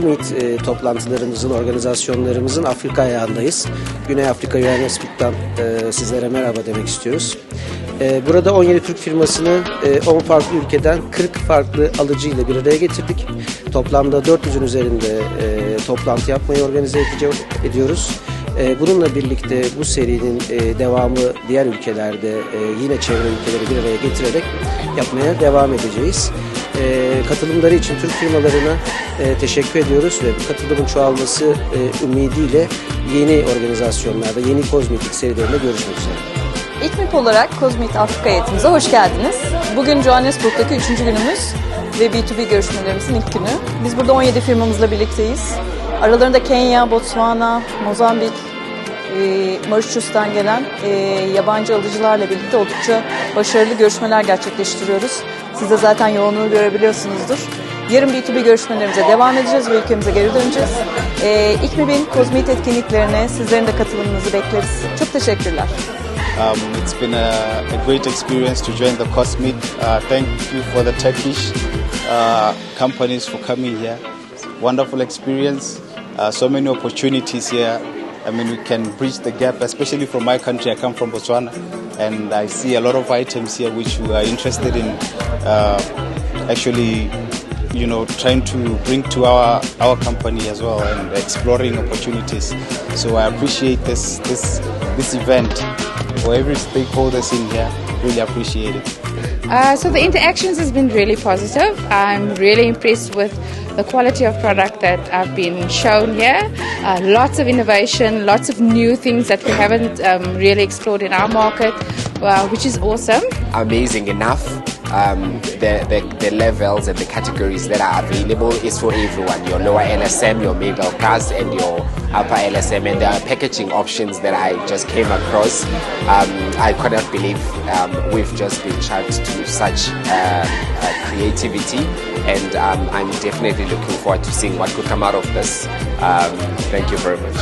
Cosmeet toplantılarımızın, organizasyonlarımızın Afrika ayağındayız. Güney Afrika Johannesburg'dan sizlere merhaba demek istiyoruz. Burada 17 Türk firmasını 10 farklı ülkeden 40 farklı alıcı ile bir araya getirdik. Toplamda 400'ün üzerinde toplantı yapmayı organize ediyoruz. Bununla birlikte bu serinin devamı diğer ülkelerde yine çevre ülkeleri bir araya getirerek yapmaya devam edeceğiz. Katılımları için Türk firmalarına teşekkür ediyoruz ve bu katılımın çoğalması ümidiyle yeni organizasyonlarda, yeni kozmetik serilerinde görüşmek üzere. İlk MİP olarak Cosmeet Afrika heyetimize hoş geldiniz. Bugün Johannesburg'daki 3. günümüz ve B2B görüşmelerimizin ilk günü. Biz burada 17 firmamızla birlikteyiz. Aralarında Kenya, Botswana, Mozambik, Mauritius'tan gelen yabancı alıcılarla birlikte oldukça başarılı görüşmeler gerçekleştiriyoruz. Siz de zaten yoğunluğu görebiliyorsunuzdur. Yarın B2B görüşmelerimize devam edeceğiz ve ülkemize geri döneceğiz. İlk MİP'in Cosmeet etkinliklerine sizlerin de katılımınızı bekleriz. Çok teşekkürler. It's been a great experience to join the Cosmeet. Thank you for the Turkish companies for coming here. Wonderful experience. So many opportunities here. I mean, we can bridge the gap, especially from my country. I come from Botswana, and I see a lot of items here which we are interested in actually, trying to bring to our company as well, and exploring opportunities. So I appreciate this event. For every stakeholders in here, really appreciate it. So the interactions has been really positive. I'm really impressed with the quality of product that I've been shown here. Lots of innovation, lots of new things that we haven't really explored in our market, which is awesome. Amazing enough. The levels and the categories that are available is for everyone. Your lower LSM, your middle class, and your upper LSM, and the packaging options that I just came across. I could not believe we've just been charged to such creativity, and I'm definitely looking forward to seeing what could come out of this. Thank you very much.